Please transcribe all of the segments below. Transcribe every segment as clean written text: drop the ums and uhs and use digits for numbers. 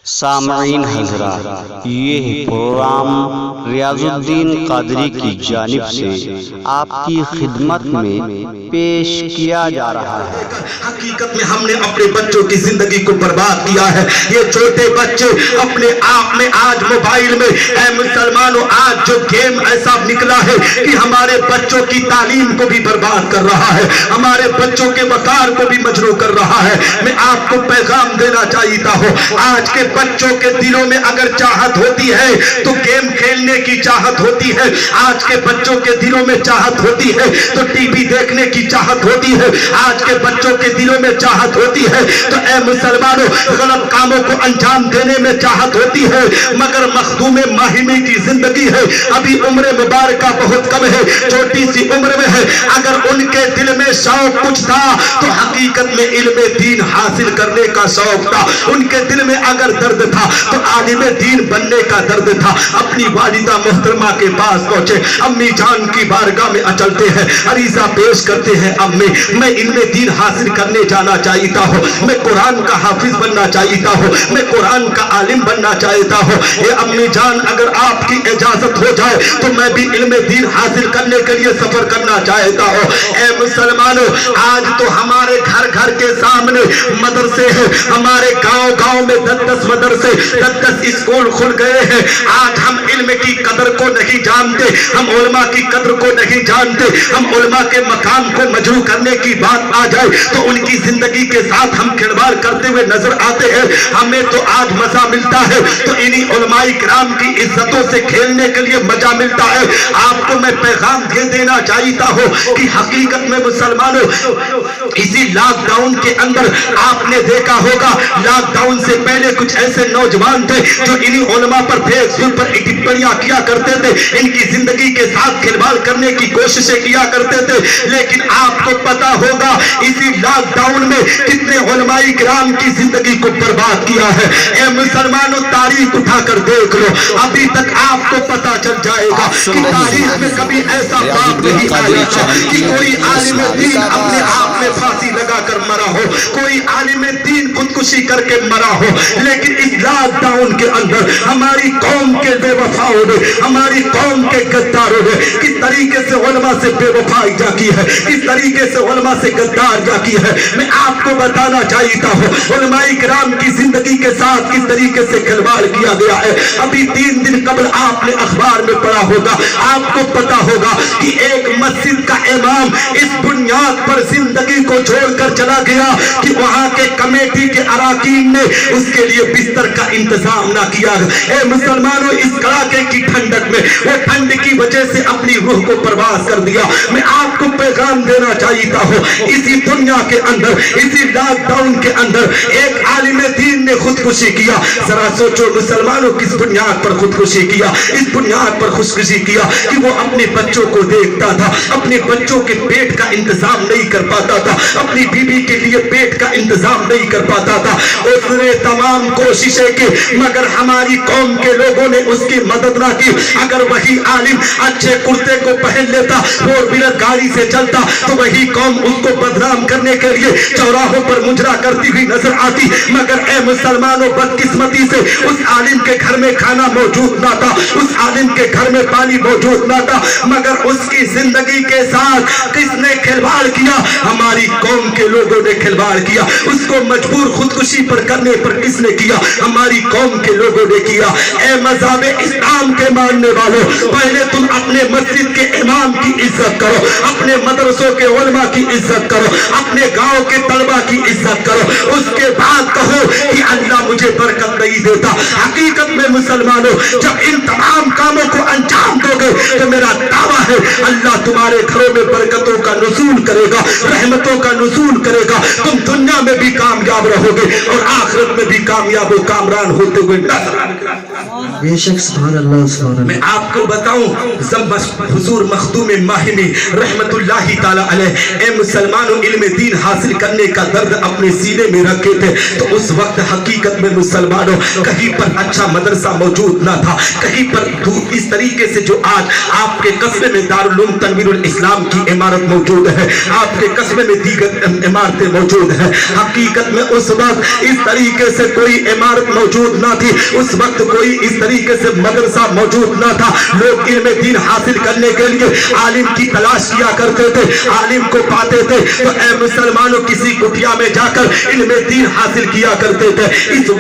سامعین حضرات، یہ پروگرام ریاض الدین قادری کی جانب سے آپ کی خدمت میں پیش کیا جا رہا ہے۔ حقیقت میں ہم نے اپنے بچوں کی زندگی کو برباد کیا ہے۔ یہ چھوٹے بچے اپنے آپ میں آج موبائل میں، اے مسلمانوں، آج جو گیم ایسا نکلا ہے کہ ہمارے بچوں کی تعلیم کو بھی برباد کر رہا ہے، ہمارے بچوں کے وقار کو بھی مجروح کر رہا ہے۔ میں آپ کو پیغام دینا چاہتا ہوں، آج کے بچوں کے دلوں میں اگر چاہت ہوتی ہے تو گیم کھیلنے کی چاہت ہوتی ہے، آج کے بچوں کے دلوں میں چاہت ہوتی ہے تو ٹی وی دیکھنے کی چاہت ہوتی ہے، آج کے بچوں کے دلوں میں چاہت ہوتی ہے تو اے مسلمانوں غلط کاموں کو انجام دینے میں چاہت ہوتی ہے۔ مگر مخدوم ماہمی کی زندگی ہے، ابھی عمر مبارکہ بہت کم ہے، چھوٹی سی عمر میں ہے، اگر ان کے دل میں شوق کچھ تھا تو حقیقت میں علم دین حاصل کرنے کا شوق تھا، ان کے دل میں اگر درد تھا تو عالم دین بننے کا درد تھا۔ اپنی والدہ محترمہ کے پاس پہنچے، امی جان کی بارگاہ میں اچلتے ہیں، عریضہ پیش کرتے ہیں، امی میں علم دین حاصل کرنے جانا چاہتا ہوں، میں قرآن کا حافظ بننا چاہتا ہوں، میں قرآن کا عالم بننا چاہتا ہوں۔ اے امی جان، اگر آپ کی اجازت ہو جائے تو میں بھی علم دین حاصل کرنے کے لیے سفر کرنا چاہتا ہوں۔ اے مسلمانوں، آج تو ہمارے گھر گھر کے سامنے مدرسے ہیں، ہمارے گاؤں گاؤں میں 10 مدرسے 10 اسکول کھل گئے ہیں۔ آج ہم علم کی قدر کو نہیں جانتے، ہم علماء کی قدر کو نہیں جانتے، ہم علماء کے مقام کو مجروح کرنے کی بات آ جائے تو ان کی زندگی کے ساتھ ہم کھلواڑ کرتے ہوئے نظر آتے ہیں۔ ہمیں تو آج مزہ ملتا ہے تو انہی علماء کرام کی عزتوں سے کھیلنے کے لیے مزہ ملتا ہے۔ آپ کو میں پیغام دے دینا چاہتا ہوں کہ حقیقت میں مسلمانوں، اسی لاک ڈاؤن کے اندر آپ نے دیکھا ہوگا، لاک ڈاؤن سے پہلے کچھ ایسے نوجوان تھے جو انہی علماء پر فیس بک پر ٹپڑیاں کیا کرتے تھے، ان کی زندگی کے ساتھ کھلواڑ کرنے کی کوششیں کیا کرتے تھے، لیکن آپ کو پتا ہوگا اسی لاک ڈاؤن میں کتنے علماء کرام کی زندگی کو برباد کیا ہے۔ اے مسلمانوں، تاریخ اٹھا کر دیکھ لو، ابھی تک آپ کو پتا چل جائے گا کہ تاریخ میں کبھی ایسا بات نہیں آیا تھا کہ کوئی عالم دین اپنے آپ میں پھانسی لگا کر مرا ہو، کوئی عالم دین خودکشی کر کے مرا ہو، لیکن اس لاک ڈاؤن کے اندر ہماری قوم کے بے وفاؤں نے، ہماری قوم کے غداروں نے کس طریقے سے علماء سے بے وفائی جا کی ہے، کس طریقے سے علماء سے غدار جا کی ہے۔ میں آپ کو بتانا چاہتا ہوں علماء کرام کی زندگی کے ساتھ کس طریقے سے کھلواڑ کیا گیا ہے۔ ابھی 3 دن قبل آپ نے اخبار میں پڑھا ہوگا، آپ کو پتا ہوگا کہ ایک مسجد کا امام اس بنیاد پر زندگی کو چھوڑ کر چلا گیا کہ وہاں کے کمیٹی کے اراکین نے اس کے لیے بستر کا انتظام نہ کیا۔ اے مسلمانوں، اس کڑاکے کی ٹھنڈک میں وہ ٹھنڈ کی وجہ سے اپنی روح کو پرواز کر دیا۔ میں آپ کو پیغام دینا چاہتا ہوں، اسی دنیا کے اندر، اسی لاک ڈاؤن کے اندر ایک عالم دین نے خودکشی کیا۔ ذرا سوچو مسلمانوں، کس بنیاد پر خودکشی کیا؟ اس بنیاد پر خودکشی کیا کہ وہ اپنے بچوں کو دیکھتا تھا، اپنے بچوں کے پیٹ کا انتظام نہیں کر پاتا تھا، اپنی بیوی کے لیے پیٹ کا انتظام نہیں کر پاتا تھا۔ اس نے تمام کوششیں کی مگر ہماری قوم کے لوگوں نے اس کی مدد نہ کی۔ اگر وہی عالم اچھے کرتے کو پہن لیتا، 4 ویلر گاڑی سے چلتا، تو وہی قوم اس کو بدنام کرنے کے لیے چوراہوں پر مجرا کرتی ہوئی نظر آتی۔ مگر اے مسلمانوں، بدقسمتی سے اس عالم کے گھر میں کھانا موجود نہ تھا، اس عالم کے گھر میں پانی موجود نہ تھا، مگر اس کی زندگی کے ساتھ کس نے کھلواڑ کیا؟ ہماری قوم کے لوگوں نے کھلواڑ کیا۔ اس کو مجبور خودکشی پر کرنے پر کس نے کیا؟ ہماری قوم کے لوگوں نے کیا۔ اے مذہب اسلام کے ماننے والوں، پہلے تم اپنے مسجد کے امام کی عزت کرو، اپنے مدرسوں کے علماء کی عزت کرو، اپنے گاؤں کے طلبہ کی عزت کرو، اس کے بعد کہو کہ اللہ مجھے برکت نہیں دیتا۔ حقیقت میں مسلمانوں، جب ان تمام کاموں کو انجام دو گے تو میرا دعویٰ ہے اللہ تمہارے گھروں میں برکتوں کا نزول کرے گا، رحمتوں کا نزول کرے گا، تم دنیا میں بھی کامیاب رہو گے اور آخرت میں بھی کامیاب و کامران ہوتے ہوئے نظر آئے گا۔ بے شک سبحان اللہ سبحان اللہ۔ میں آپ کو بتاؤں، حضور مخدوم ماہمی رحمت اللہ تعالی علیہ، اے مسلمانوں، علم دین حاصل کرنے کا درد اپنے سینے میں رکھے تھے تو اس وقت حقیقت میں مسلمانوں کہیں پر اچھا مدرسہ موجود نہ تھا، کہیں پر اس طریقے سے جو آج آپ کے قصبے میں دار दारुल तनवीरुल इस्लाम की इमारत मौजूद है, आपके कस्बे में दीगर इमारतें मौजूद है। हकीकत में उस वक्त इस तरीके से कोई इमारत मौजूद ना थी, उस वक्त कोई इस तरीके से मदरसा मौजूद ना था। लोग इल्म दीन हासिल करने के लिए आलिम की तलाश किया करते थे, आलिम को पाते थे तो ऐ मुसलमानों किसी कुटिया में जाकर इल्म दीन हासिल किया करते थे।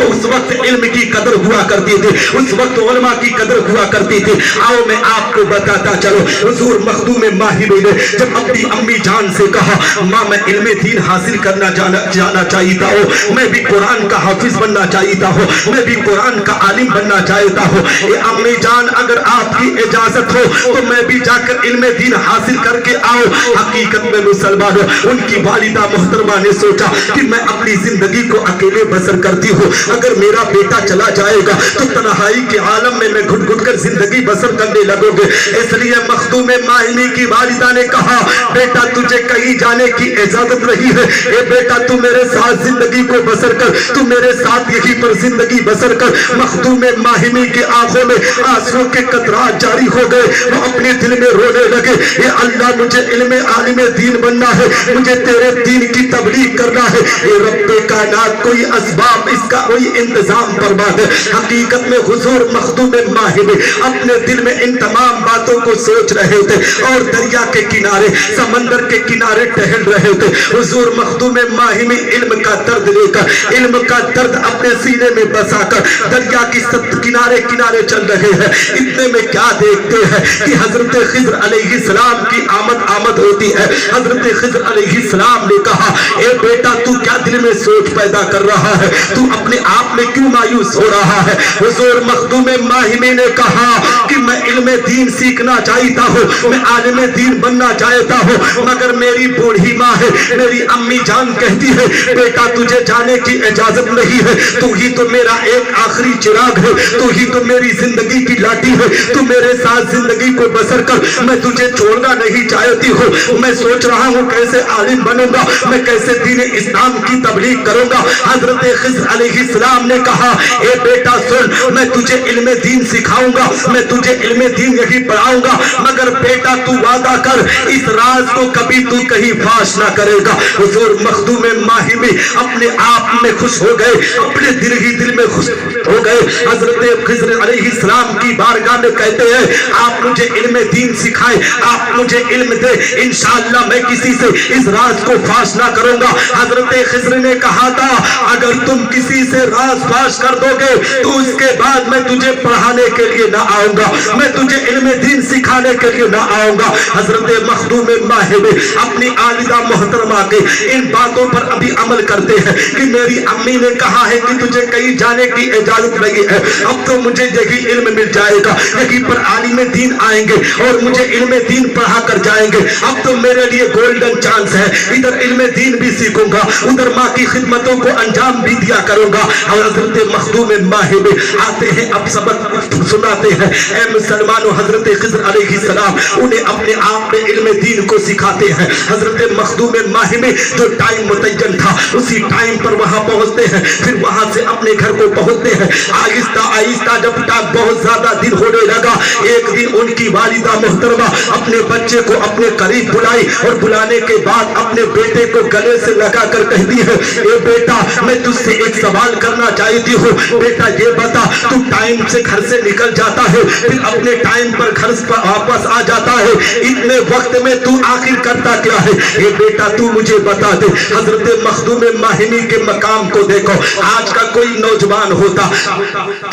उस वक्त इल्म की कदर हुआ करती थी, उस वक्त उलमा की कदर हुआ करती थी। आओ मैं आपको बताता चलो, हुजूर मखदूम माहिमी ने जब अपनी अम्मी जान से कहा माँ मैं इल्म दीन हासिल करना जाना चाहता हूँ, मैं भी कुरान का हाफिज बनना चाहता हूँ, मैं भी कुरान का आलिम बनना चाहता हूँ, ये अम्मी जान अगर आपकी इजाजत हो तो मैं भी जाकर इल्म दीन हासिल करके आओ। हकीकत में मुसलमान उनकी वालिदा मोहतरमा ने सोचा कि मैं अपनी जिंदगी को अकेले बसर करती हूँ, अगर मेरा बेटा चला जाएगा तो तन्हाई के आलम में मैं घुट घुट कर जिंदगी बसर करने लगोगे। इसलिए मखदूम माहिमी की वालिदा ने कहा बेटा तुझे कहीं जाने की इजाजत नहीं है, ए बेटा तू मेरे साथ जिंदगी को बसर कर, तू मेरे साथ यहीं पर जिंदगी बसर कर। मखदूम माहिमी की आंखों में आंसुओं के कतरात जारी हो गए, वो अपने दिल में रोने लगे, ये अल्लाह मुझे इल्म आलिम दीन बनना है, मुझे तेरे दीन की तबलीग करना है, ये रब्बे कायनात कोई असबाब इसका कोई इंतजाम फरमा दे। हकीकत में हुजूर मखदूम माहिमी अपने दिल में इन तमाम बातों को सोच रहे थे और दरिया के किनारे समंदर के किनारे टहल रहे थे। हुजूर मखदूम माहिमी इल्म का दर्द लेकर, इल्म का दर्द अपने सीने में बसाकर दरिया की किनारे किनारे चल रहे हैं। इतने में क्या देखते हैं कि हजरत खिज़्र अलैहिस्सलाम की आमद होती है। हजरत खिज़्र अलैहिस्सलाम ने कहा ए बेटा तू क्या दिल में सोच पैदा कर रहा है, तू अपने आप में क्यों मायूस हो रहा है। हुजूर मखदूम माहिमी ने कहा कि मैं इल्म दीन सीखना चाहता हूँ, मैं आलिम दीन बनना चाहता हूँ, मगर मेरी बूढ़ी माँ है, मेरी अम्मी जान कहती है बेटा तुझे जाने की इजाजत नहीं है, तू ही तो मेरा एक आखिरी चिराग है, तू ही तो मेरी जिंदगी की लाठी है, तू मेरे साथ जिंदगी को बसर कर, मैं तुझे छोड़ना नहीं चाहती हूँ। मैं सोच रहा हूँ कैसे आलिम बनूंगा, मैं कैसे दीन इस्लाम की तबलीग करूंगा। हजरत खिज़्र अलैहिस्सलाम ने कहा ए बेटा सुन, मैं तुझे इल्म दीन सिखाऊंगा, मैं तुझे इल्म दीन यही पढ़ाऊंगा, मगर बेटा तू वादा कर इस राज को कभी तू कहीं फाश ना करेगा। हुजूर मखदूम माहिमी अपने आप में खुश हो गए, अपने दिल ही दिल में खुश हो गए। हजरत खिज़्र अलैहिस्सलाम की बारगाह में कहते हैं आप मुझे इल्म दीन सिखाएं, आप मुझे इल्म दे, इंशाअल्लाह मैं किसी से इस राज को फाश ना करूंगा। हजरत खिज़्र ने कहा था अगर तुम किसी से राज फाश कर दोगे तो उसके बाद मैं तुझे पढ़ाने के लिए ना आऊंगा, मैं तुझे इल्म दीन सिखाने के लिए ना आऊंगा। हजरत मखदूम माहिमी अपनी आलिदा मोहतरमा के इन बातों पर अभी अमल करते हैं कि मेरी अम्मी ने कहा है कि तुझे कहीं जाने की इजाजत नहीं है, अब तो मुझे यही इल्म मिल जाएगा, यहीं पर आलिम दीन आएंगे और मुझे इल्म दीन पढ़ा कर जाएंगे, अब तो मेरे लिए गोल्डन चांस है, इधर इल्म दीन भी सीखूंगा, उधर माँ की खिदमतों को अंजाम भी दिया करूंगा। और हजरत मखदूम माहिमी आते हैं अब सबक सुनाते हैं ऐ मुसलमानों। हजरत खिज़्र अलैहिस्सलाम उन्हें अपने आप में इल्म दीन को सिखाते हैं। हजरत मखदूम माहिमी जो टाइम मुतय्यन था उसी टाइम पर वहां पहुंचते हैं, फिर वहां से अपने घर को पहुंचते हैं। आहिस्ता आहिस्ता जब तक बहुत ज्यादा दिन होने लगा, एक दिन उनकी वालिदा मोहतरमा अपने बच्चे को अपने करीब बुलाई और बुलाने के बाद अपने बेटे को गले से लगा कर कहती है ए बेटा मैं तुझसे एक सवाल करना चाहती हूँ, बेटा ये बता तू टाइम से घर से निकल जाता है फिर अपने टाइम पर घर वापस आ जाता है, इतने वक्त में तू आखिर करता क्या है, ये बेटा तू मुझे बता दे। हजरत मखदूम माहिमी के मकाम को देखो, आज का कोई नौजवान होता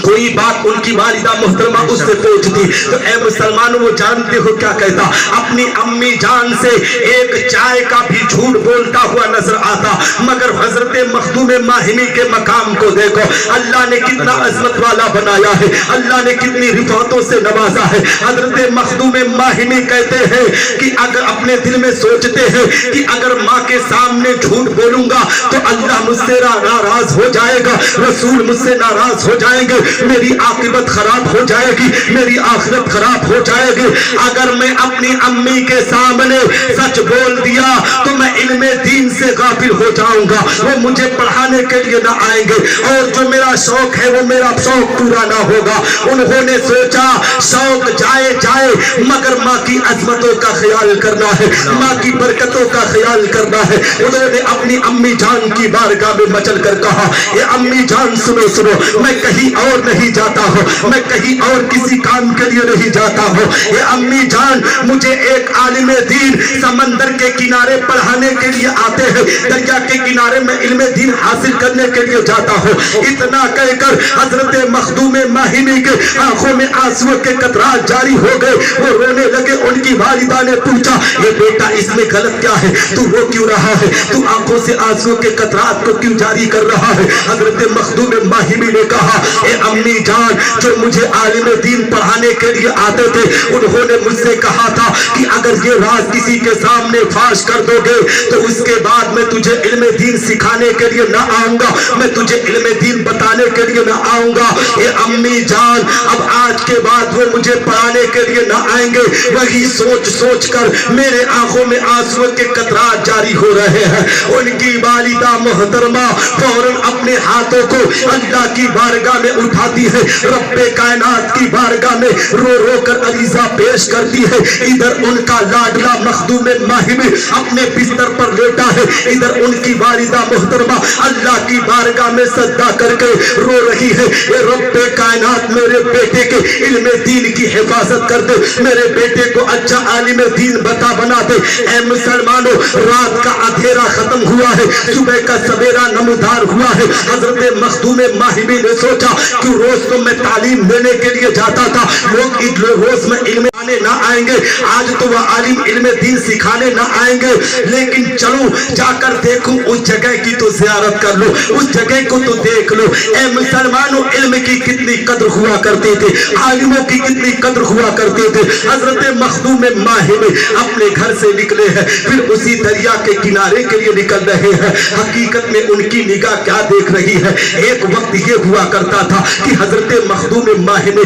कोई बात उनकी वालिदा मोहतरमा उससे पूछती तो ऐ मुसलमानों वो जानते हो क्या कहता, अपनी अम्मी जान से एक चाय का भी झूठ बोलता हुआ नजर आता। मगर हजरत मखदूम माहिमी के मकाम को देखो, अल्लाह ने कितना अजमत वाला बनाया है, अल्लाह ने कितनी रिफातों से नवाजा है। हजरत मखदूम माहिमी कहते हैं कि अगर अपने दिल में सोचते हैं कि अगर माँ के सामने झूठ बोलूंगा तो अल्लाह मुझसे नाराज हो जाएगा, रसूल मुझसे नाराज हो जाएंगे, मेरी आकिबत खराब हो जाएगी, मेरी आखिरत खराब हो जाएगी। अगर मैं अपनी अम्मी के सामने सच बोल दिया तो मैं इल्मे दीन से गाफिल हो जाऊंगा, वो मुझे पढ़ाने के लिए ना आएंगे, और जो मेरा शौक है वो मेरा शौक पूरा ना होगा। उन्होंने सोचा शौक जाए जाए मगर माँ की अजमतों का ख्याल करना है, माँ की बरकतों का ख्याल करना है। उन्होंने अपनी अम्मी जान की बारगाह में मचल कर कहा, ये अम्मी जान सुनो सुनो, मैं कहीं और नहीं जाता हूँ, मैं कहीं और किसी काम के लिए नहीं जाता हूँ। ये अम्मी जान, मुझे एक आलिम दीन समंदर के किनारे पढ़ाने के लिए आते हैं, दरिया के किनारे में इल्मे दीन हासिल करने के लिए जाता हूँ। इतना कहकर हजरत मखदूम माहिमी के आंखों में आंसुओं के कतरात जारी हो गए, वो रोने लगे। उनकी वालिदा ने पूछा, ये बेटा इसमें गलत क्या है, तू रो क्यों रहा है, तू आंखों से आंसुओं के कतरात को क्यों जारी कर रहा है? हजरत मखदूम माहिमी ने कहा, ए अम्मी जान, जो मुझे आलिम दीन पढ़ाने के लिए आते थे उन्होंने मुझसे कहा था कि अगर ये राज किसी के सामने फाश कर दोगे तो उसके बाद मैं तुझे इल्मे दीन सिखाने के लिए ना आऊंगा, मैं तुझे इल्मे दीन बताने के लिए ना आऊंगा। ये अम्मी जान, अब आज के बाद वो मुझे पढ़ाने के लिए ना आएंगे। वही सोच सोच कर मेरे आंखों में आंसुओं के कतरात जारी हो रहे हैं। उनकी वालिदा मोहतरमा फौरन अपने हाथों को अल्लाह की बारगाह में उठाती है, रब्बे कायनात की बारगाह में रो रो कर अरीजा पेश करती है। इधर उनका लाडला मखदूम माहिमी अपने बिस्तर पर लेटा है, इधर उनकी वालिदा मोहतरमा अल्लाह की बारगाह में सजदा करके रो रही है, ये रब्बे कायनात मेरे बेटे के इल्मे दीन की हिफाजत कर दे, मेरे बेटे को अच्छा आलिम दीन बना दे। ऐ मुसलमानों, रात का अंधेरा खत्म हुआ है, सुबह का सवेरा नमदार हुआ है। हजरत मखदूम माहिमी ने सोचा कि रोज तो मैं तालीम देने के लिए जाता था, लोग रोज में इल्म आने ना आएंगे, आज तो वह आलिम इल्म दीन सिखाने ना आएंगे, लेकिन चलो जाकर देखूं उस जगह की तो ज़ियारत कर लो, उस जगह को तो देख लो। ऐ मुसलमानों, इल्म की कितनी कद्र हुआ करते थे, आलिमों की कितनी कद्र हुआ करते थे। हजरत मखदूम माहिमी अपने घर से निकले हैं, फिर उसी दरिया के किनारे के लिए निकल रहे हैं। हकीकत में उनकी निगाह क्या देख रही है? एक वक्त ये हुआ करता था कि हजरत मखदूम माहिमी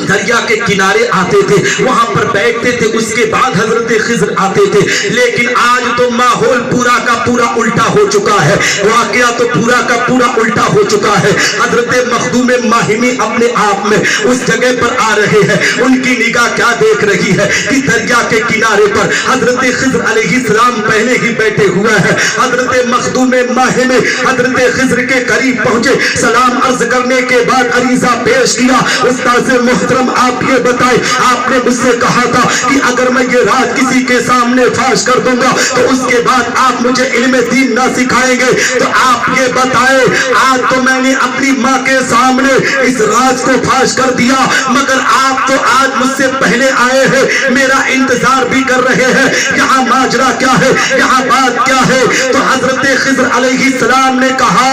दरिया के किनारे आते थे, वहां पर बैठते थे, उसके बाद हजरत खिज़र आते थे। लेकिन आज तो माहौल पूरा का पूरा उल्टा हो चुका है, वाकया तो पूरा का पूरा उल्टा हो चुका है। हजरत मखदूम माहिमी अपने आप में उस जगह पर आ रहे हैं, उनकी निगाह क्या देख रही है कि दरिया के किनारे पर हजरत खिज़र अलैहिस्सलाम पहले ही बैठे हुए हैं। हजरत मखदूम माहिमी हजरत खिज़र के करीब पहुंचे, सलाम अर्ज करने के बाद अरीजा पेश किया, उस्ताद मोहतरम आप ये बताएं, आपने मुझसे कहा था कि अगर मैं ये राज किसी के सामने फाश कर दूंगा तो उसके बाद आप मुझे इल्म दीन ना सिखाएंगे, तो आप ये बताएं, आज तो मैंने अपनी माँ के सामने इस राज को फाश कर दिया, मगर आप तो आज मुझसे पहले आए हैं, मेरा इंतजार भी कर रहे हैं, यहाँ माजरा क्या है, यहाँ बात क्या है? तो हजरत खिज़र अलैहिस्सलाम ने कहा,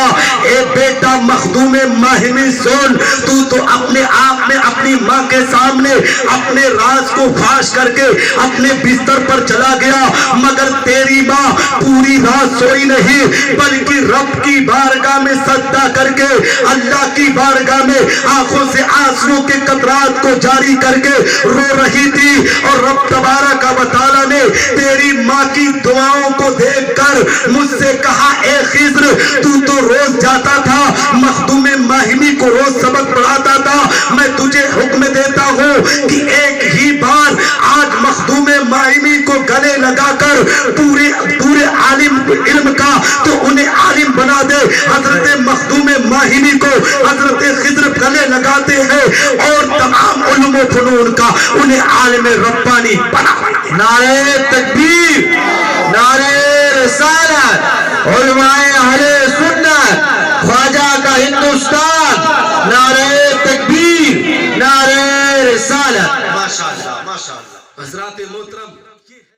ए बेटा मखदूम माहिमी सुन, तू तो अपने आप में अपनी माँ के सामने अपने राज को फाश करके अपने बिस्तर पर चला गया, मगर तेरी माँ पूरी रात सोई नहीं, बल्कि रब की बारगाह में सजदा करके अल्लाह की बारगाह में आंखों से आंसुओं के कतरात को जारी करके रो रही थी। और रब तबारक व तआला ने तेरी माँ की दुआओं को देखकर मुझसे कहा, ए खिज़र, तू तो रोज जाता था, मखदूम माहिमी को रोज सबक पढ़ाता था, मैं तुझे हुक्म देता हूँ कि एक ही बार आज मखदूम माहिमी को गले लगाकर पूरे पूरे आलिम इल्म का तो उन्हें आलिम बना दे। हजरत मखदूम माहिमी को हजरत खिज़र गले लगाते हैं और तमाम उलूम व फनून का उन्हें आलिम रब्बानी बना। नारे तकबीर, नारे रिसालत, उलमाए अहले सुन्नत, ख्वाजा का हिंदुस्तान, नारे तकबीर, नारे रिसालत। माशाअल्लाह, माशाअल्लाह। हज़रात मोहतरम